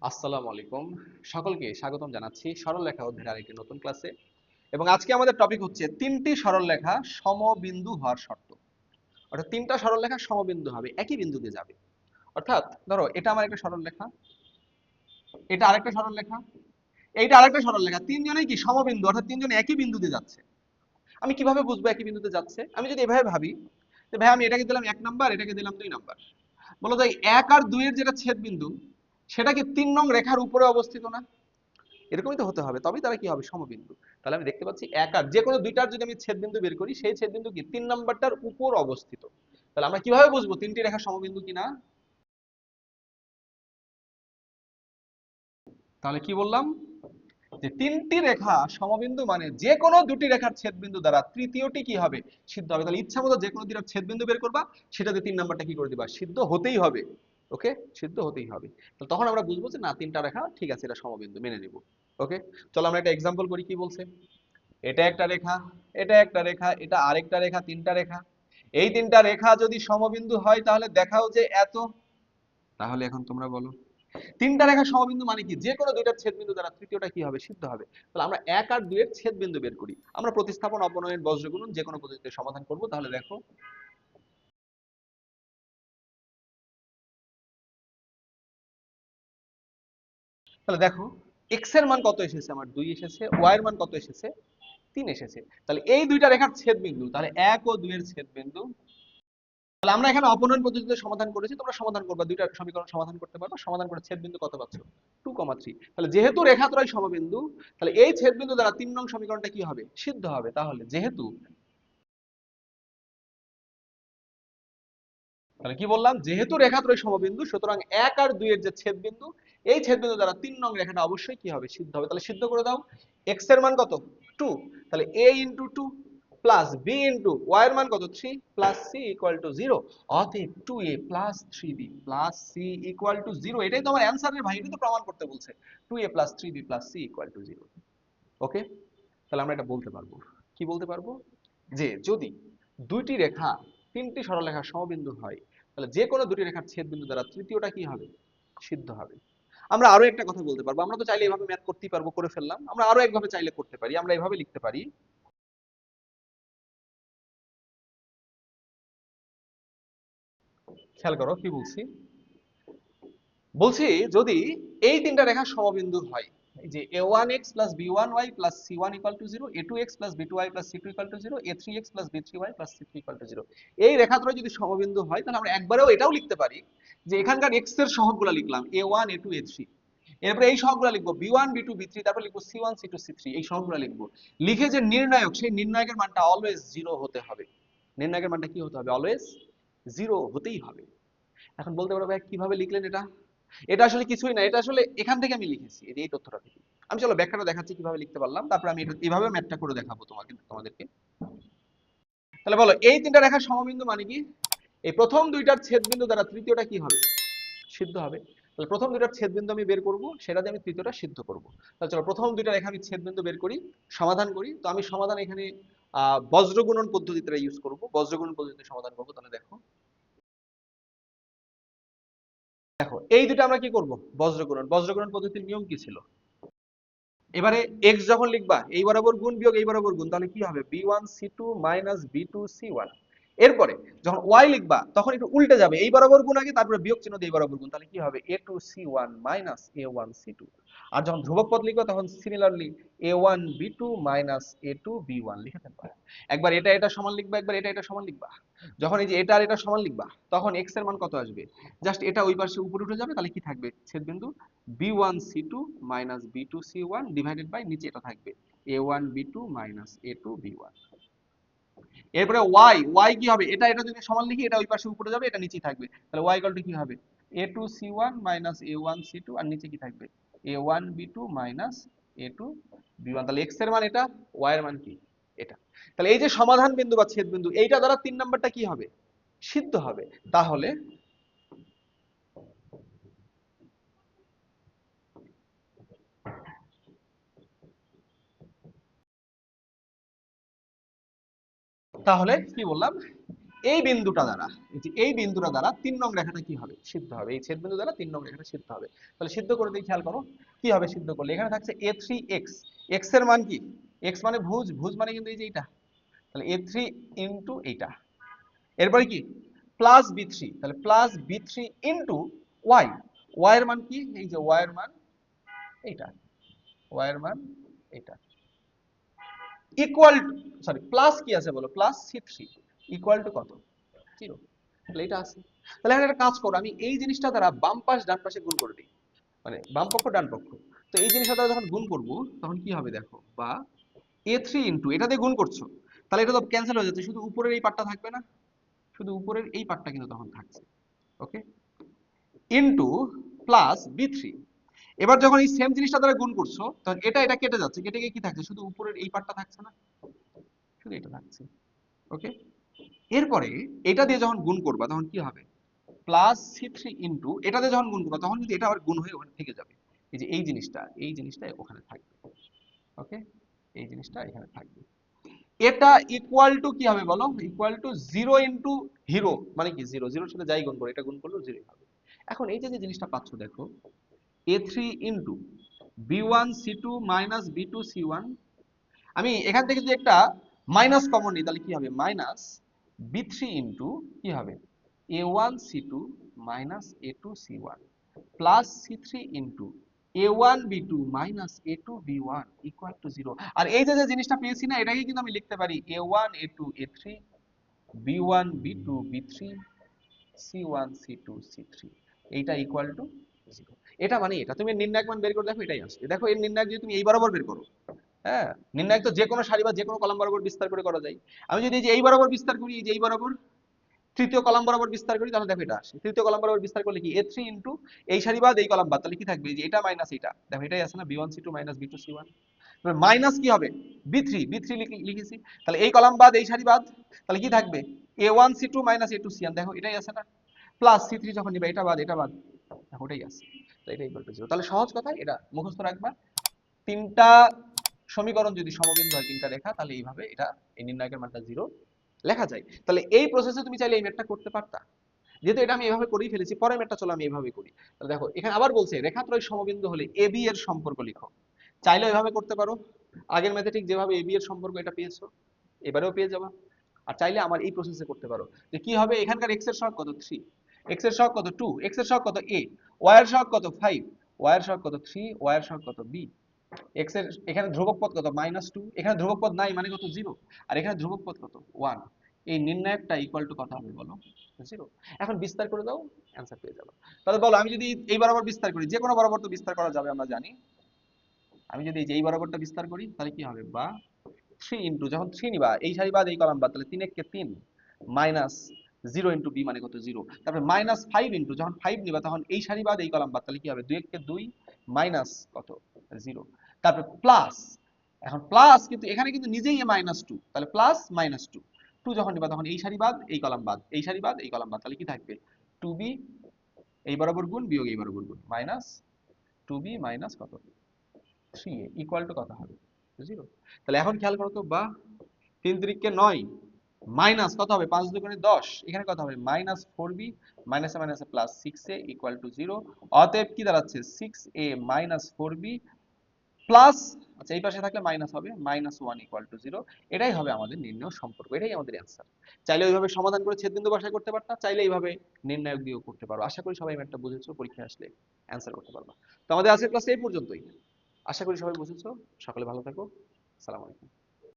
আসসালামু আলাইকুম। সকলকে স্বাগতম জানাচ্ছি সরলরেখা অধ্যায়ের আরেকটি নতুন ক্লাসে। এবং আজকে আমাদের টপিক হচ্ছে তিনটি সরলরেখা সমবিন্দু হওয়ার শর্ত। অর্থাৎ তিনটা সরলরেখা সমবিন্দু হবে, একই বিন্দুতে যাবে। অর্থাৎ ধরো এটা আমার একটা সরলরেখা, এটা আরেকটা সরলরেখা, এইটা আরেকটা সরলরেখা, তিনজনেই কি সমবিন্দু, অর্থাৎ তিনজন একই বিন্দুতে যাচ্ছে। আমি কিভাবে বুঝবো একই বিন্দুতে যাচ্ছে? আমি যদি এভাবে ভাবি যে ভাই আমি এটাকে দিলাম 1 নাম্বার, এটাকে দিলাম 2 নাম্বার, বলো যাই 1 আর 2 এর যেটা ছেদ বিন্দু সেটা কি 3 নং রেখার উপরে অবস্থিত না? এরকমই তো হতে হবে, তবেই তারা কি হবে সমবিন্দু। তাহলে আমি দেখতে পাচ্ছি এক আর যে কোনো দুইটার যদি আমি ছেদবিন্দু বের করি, সেই ছেদবিন্দু কি 3 নাম্বারটার উপর অবস্থিত। তাহলে আমরা কিভাবে বুঝবো তিনটি রেখা সমবিন্দু কিনা? তাহলে কি বললাম, যে তিনটি রেখা সমবিন্দু মানে যে কোনো দুটি রেখার ছেদবিন্দু দ্বারা তৃতীয়টি কি হবে, সিদ্ধ হবে। তাহলে ইচ্ছা মতো যে কোনো দুইটার ছেদবিন্দু বের করবা, সেটাতে 3 নাম্বারটা কি করে দিবা, সিদ্ধ হতেই হবে। ওকে, সিদ্ধ হতেই হবে। তো তখন আমরা বুঝবো যে না, তিনটা রেখা ঠিক আছে, এটা সমবিন্দু, মেনে নিব। ওকে, চলো আমরা একটা এক্সাম্পল করি। কি বলছে, এটা একটা রেখা, এটা একটা রেখা, এটা আরেকটা রেখা, তিনটা রেখা। এই তিনটা রেখা যদি সমবিন্দু হয় তাহলে দেখাও যে এত। তাহলে এখন তোমরা বলো, তিনটা রেখা সমবিন্দু মানে কি, যে কোনো দুইটার ছেদবিন্দু দ্বারা তৃতীয়টা কি হবে, সিদ্ধ হবে। তাহলে আমরা 1 আর 2 এর ছেদবিন্দু বের করি। আমরা প্রতিস্থাপন, অপনয়ন, বজ্রগুণন যে কোনো পদ্ধতিতে সমাধান করব। তাহলে দেখো, তাহলে দেখো এক্স এর মান কত এসেছে, আমার 2 এসেছে। ওয়াই এর মান কত এসেছে, 3 এসেছে। তাহলে এই দুইটা রেখার ছেদবিন্দু, তাহলে 1 ও 2 এর ছেদবিন্দু। তাহলে আমরা এখানে অপনয়ন পদ্ধতিতে সমাধান করেছি, তোমরা সমাধান করবা, দুইটা সমীকরণ সমাধান করতে পারবা। সমাধান করে ছেদবিন্দু কত পাচ্ছ, 2,3। তাহলে যেহেতু রেখাত্রয় সমবিন্দু, তাহলে এই ছেদবিন্দু দ্বারা 3 নং সমীকরণটা কি হবে, সিদ্ধ হবে। তাহলে যেহেতু, তাহলে কি বললাম, যেহেতু রেখাত্রয় সমবিন্দু, সুতরাং 1 আর 2 এর যে ছেদবিন্দু, এই ছেদবিন্দু দ্বারা 3 নং রেখাটা অবশ্যই কি হবে, সিদ্ধ হবে। তাহলে সিদ্ধ করে দাও। এক্স এর মান কত, 2। তাহলে a into 2 plus b into y এর মান কত, 3 প্লাস সি ইকুয়াল টু 0। অতএব 2a plus 3b plus c equal to 0। এটাই তো আমার অ্যান্সার রে ভাই, এটাই তো প্রমাণ করতে বলছে। 2a plus 3b plus c equal to 0। Okay, তাহলে আমরা এটা বলতে পারবো। কি বলতে পারবো, যে যদি দুইটি রেখা তিনটি সরলরেখার সমবিন্দু হয়, তাহলে যে কোনো দুটি রেখার ছেদবিন্দু দ্বারা তৃতীয়টা কি হবে, সিদ্ধ হবে। আমরা আরো একটা কথা বলতে পারবো, আমরা তো চাইলে এভাবে ম্যাথ করতেই পারবো, করে ফেললাম। আমরা আরো একভাবে চাইলে করতে পারি, আমরা এভাবে লিখতে পারি। খেয়াল করো কি বলছি, বলছি যদি এই তিনটা রেখা সমবিন্দু হয়, এই যে a1x plus b1y plus c1 equal to 0, a2x plus b2y plus c2 equal to 0, a3x plus b3y plus c3 equal to 0, এই রেখাত্রয় যদি সমবিন্দু হয়, তাহলে আমরা একবারেও এটাও লিখতে পারি যে এখানকার x এর সহগগুলো লিখলাম a1 a2 a3, এরপরে এই সহগগুলো লিখবো b1 b2 b3, তারপর লিখবো c1 c2 c3, এই সহগগুলো লিখবো। লিখে যে নির্ণায়ক, সেই নির্ণায়কের মানটা অলওয়েজ 0 হতে হবে। নির্ণায়কের মানটা কি হতে হবে, অলওয়েজ 0 হতেই হবে। এখন বলতে পারো ভাই কিভাবে লিখলেন এটা? এটা আসলে কিছুই না, এটা আসলে এখান থেকে আমি লিখেছি, এই যে এই তথ্যটা থেকে। আমি চলো ব্যাখ্যাটা দেখাচ্ছি কিভাবে লিখতে পারলাম, তারপর আমি এটা এইভাবে ম্যাথটা করে দেখাবো তোমাদেরকে। তাহলে বলো, এই তিনটা রেখার সমবিন্দু মানে কি, এই প্রথম দুইটার ছেদবিন্দু দ্বারা তৃতীয়টা কি হবে, সিদ্ধ হবে। তাহলে প্রথম দুইটার ছেদবিন্দু আমি বের করব, সেটা দিয়ে আমি তৃতীয়টা সিদ্ধ করব। তাহলে চলো প্রথম দুইটা রেখা আমি ছেদবিন্দু বের করি, সমাধান করি। তো আমি সমাধান এখানে বজ্রগুণন পদ্ধতিটা ইউজ করব, বজ্রগুণন পদ্ধতিতে সমাধান করব। তাহলে দেখো, দেখো এই দুটো আমরা কি করব, বজ্রগুণন। বজ্রগুণন পদ্ধতির নিয়ম কি ছিল, এবারে x যখন লিখবা এই বরাবর গুণ বিয়োগ এই বরাবর গুণ, তাহলে কি হবে b1c2 মাইনাস b2c1। এরপরে যখন y লিখবা তখন একটু উল্টে যাবে, এই বরাবর গুণ আগে, তারপরে বিয়োগ চিহ্ন দিয়ে এই বরাবর গুণ, তাহলে কি হবে a2c1 মাইনাস a1c2। আর যখন ধ্রুবক পদ লিখবা তখন সিমিলারলি a1b2 মাইনাস a2b1 লিখে ফেলবা। একবার এটা এটা সমান লিখবা, একবার এটা এটা সমান লিখবা। যখন এই যে এটা আর এটা সমান লিখবা, তখন x এর মান কত আসবে, জাস্ট এটা ওই পাশে উপরে উঠে যাবে। তাহলে কি থাকবে, ছেদবিন্দু b1c2 minus b2c1 divided by নিচে এটা থাকবে a1b2 মাইনাস a2b1। এরপরে y কি হবে, এটা এটা যদি সমান লিখি, এটা ওই পাশে উপরে যাবে, এটা নিচে থাকবে। তাহলে y ইকুয়াল টু কি হবে, a2c1 মাইনাস a1c2, আর নিচে কি থাকবে a1b2 মাইনাস a2b1। তাহলে x এর মান এটা, y এর মান কি, এটা। তাহলে এই যে সমাধান বিন্দু বা ছেদ বিন্দু, এইটা দ্বারা 3 নাম্বারটা কি হবে, সিদ্ধ হবে। তাহলে তাহলে কি বললাম, এই বিন্দুটা দ্বারা, এই বিন্দুটা দ্বারা 3 নং রেখাটা কি হবে, সিদ্ধ হবে। এই ছেদ বিন্দু দ্বারা 3 নং রেখাটা সিদ্ধ হবে। তাহলে সিদ্ধ করে দিই, খেয়াল করো কি হবে সিদ্ধ করলে। এখানে থাকছে a3x, x এর মান কি, x মানে ভুজ, ভুজ মানে কিন্তু এই যে এইটা, তাহলে a3 ইনটু এইটা। এরপরে কি প্লাস b3, তাহলে plus b3 into y, y এর মান কি, এই যে y এর মান এইটা, y এর মান এইটা, ইকুয়াল, সরি প্লাস কি আছে বলো, প্লাস c3 ইকুয়াল টু কত, 0। তাহলে এটা আছে। তাহলে এখন একটা কাজ করো, আমি এই জিনিসটা দ্বারা বাম পাশ ডান পাশে গুণ করে দিই, মানে বাম পক্ষ ডান পক্ষ। তো এই জিনিসটা দ্বারা যখন গুণ করব তখন কি হবে দেখো, বা a3 ইনটু এটা দিয়ে গুণ করছো, তাহলে এটা তো ক্যান্সেল হয়ে যাচ্ছে, শুধু উপরের এই পার্টটা থাকবে না, শুধু উপরের এই পার্টটা কিন্তু তখন থাকছে, ওকে, ইনটু প্লাস b3। এবার যখন এই সেম জিনিসটা দ্বারা গুণ করছো তখন এটা এটা কেটে যাচ্ছে, কেটে গিয়ে কি থাকছে, শুধু উপরের এই পার্টটা থাকছে না, শুধু এটা থাকছে, ওকে। এরপরে এটা দিয়ে যখন গুণ করবা তখন কি হবে, প্লাস c3 ইনটু এটা দিয়ে যখন গুণ করবা তখন কিন্তু এটা আবার গুণ হয়ে ওখানে থেকে যাবে, এই যে এই জিনিসটা, এই জিনিসটা ওখানে থাকবে, ওকে, এই জিনিসটা এখানে থাকবে। এটা ইকুয়াল টু কি হবে বলো, ইকুয়াল টু 0 ইনটু হিরো, মানে কি 0, 0 এর সাথে যাই গুণ করো এটা গুণ করলেও 0 হবে। এখন এই যে যে জিনিসটা পাচ্ছ দেখো, a3 into b1 c2 minus b2 c1, আমি এখান থেকে যদি একটা মাইনাস কমন নিই তাহলে কি হবে, মাইনাস b3 ইনটু কি হবে a1 c2 minus a2 c1 plus c3 into a1 b2 minus a2 b1 equal to 0। আর এই যে যে জিনিসটা পেয়েছি না, এটাকে কিন্তু আমি লিখতে পারি a1 a2 a3 b1 b2 b3 c1 c2 c3, এইটা ইকুয়াল টু 0। এটা মানে এটা তুমি নির্ণায়ক মান বের করে দেখো, এটাই আসবে। দেখো এর নির্ণায়ক যদি তুমি এই বরাবর বের করো, হ্যাঁ, নির্ণায়ক তো যে কোনো সারি বা যে কোনো কলাম বরাবর বিস্তার করে করা যায়। আমি যদি এই যে এই বরাবর বিস্তার করি, এই যে এই বরাবর তৃতীয় কলাম বরাবর বিস্তার করি, তাহলে দেখো এটা আসে। তৃতীয় কলাম বরাবর বিস্তার করলে কি a3 ইনটু এই সারি বাদ এই কলাম বাদ, তাহলে কি থাকবে, এই যে এটা মাইনাস এটা, দেখো এটাই আছে না, b1 c2 minus b2 c1, minus কি হবে b3, b3 লিখেছি, তাহলে এই কলাম বাদ এই সারি বাদ, তাহলে কি থাকবে a1 c2 minus a2 c1, দেখো এটাই আছে না, প্লাস c3 যখন নিবে এটা বাদ এটা বাদ, দেখো ওটাই আছে, তো এটা ইকুয়াল টু 0। তাহলে সহজ কথায় এটা মুখস্থ রাখবা, তিনটা সমীকরণ যদি সমবিন্দু হয়, তিনটা রেখা, তাহলে এইভাবে এটা এই নির্ণায়কের মানটা 0 লেখা যায়। তাহলে এই প্রসেসে তুমি চাইলে এই ম্যাথটা করতে পারতা, যেহেতু এটা আমি এভাবে করেই ফেলেছি, পরের ম্যাথটা চলো আমি এইভাবে করি। তাহলে দেখো এখানে আবার বলছে রেখাত্রয় সমবিন্দু হলে ab এর সম্পর্ক লিখো, চাইলে এভাবে করতে পারো, আগের ম্যাথে ঠিক যেভাবে ab এর সম্পর্ক এটা পেয়েছো এবারেও পেয়ে যাবা। আর চাইলে আমার এই প্রসেসে করতে পারো, যে কি হবে, এখানকার x এর সহগ কত 3, x এর সহগ কত 2, x এর সহগ কত a, y এর সহগ কত 5, y এর সহগ কত 3, y এর সহগ কত b, x এর এখানে ধ্রুবক পদ কত -2, এখানে ধ্রুবক পদ নাই মানে কত 0, আর এখানে ধ্রুবক পদ কত 1, এই নির্ণায়কটা ইকুয়াল টু কত হবে বলো, 0। এখন বিস্তার করে দাও, অ্যান্সার পেয়ে যাবে। তাহলে বলো আমি যদি এই বরাবর বিস্তার করি, যে কোনো বরাবর তো বিস্তার করা যাবে আমরা জানি, আমি যদি এই বরাবরটা বিস্তার করি তাহলে কি হবে, বা 3 ইনটু যখন 3 নিবা এই সারি বাদ এই কলাম বাদ, তাহলে 3 কে 3 মাইনাস 0 ইনটু b মানে কত 0, তারপরে মাইনাস 5 ইনটু যখন 5 নিবা তখন এই সারি বাদ এই কলাম বাদ, তাহলে কি হবে 2 কে 2 মাইনাস কত 0, তারপরে প্লাস, এখন প্লাস কিন্তু এখানে কিন্তু নিজেই -2, তাহলে প্লাস -2, 2 যখন নিবা তখন এই সারি বাদ এই কলাম বাদ, এই সারি বাদ এই কলাম বাদ, তাহলে কি থাকবে 2b, এই বরাবর গুণ বিয়োগ এই বরাবর গুণ, মাইনাস 2b মাইনাস কত 3a ইকুয়াল টু কত হবে 0। তাহলে এখন খেয়াল করো তো, বা 3 3 কে 9 মাইনাস কত হবে 5 2 10, এখানে কত হবে -4b মাইনাসে মাইনাসে প্লাস 6a ইকুয়াল টু 0। অতএব কি দাঁড়াচ্ছে 6a মাইনাস 4b প্লাস, আচ্ছা এই পাশে থাকলে মাইনাস হবে -1 ইকুয়াল টু 0। এটাই হবে আমাদের নির্ণয় সম্পর্ক, এটাই আমাদের অ্যান্সার। চাইলে ওইভাবে সমাধান করে ছেদ বিন্দু বসায় করতে পারতা, চাইলে এইভাবে নির্ণায়ক দিয়েও করতে পারো। আশা করি সবাই ম্যাথটা বুঝেছো, পরীক্ষায় আসলে অ্যান্সার করতে পারবা। তো আমাদের আজকের ক্লাস এই পর্যন্তই, আশা করি সবাই বুঝেছো। সকলে ভালো থাকো, আসসালামু আলাইকুম।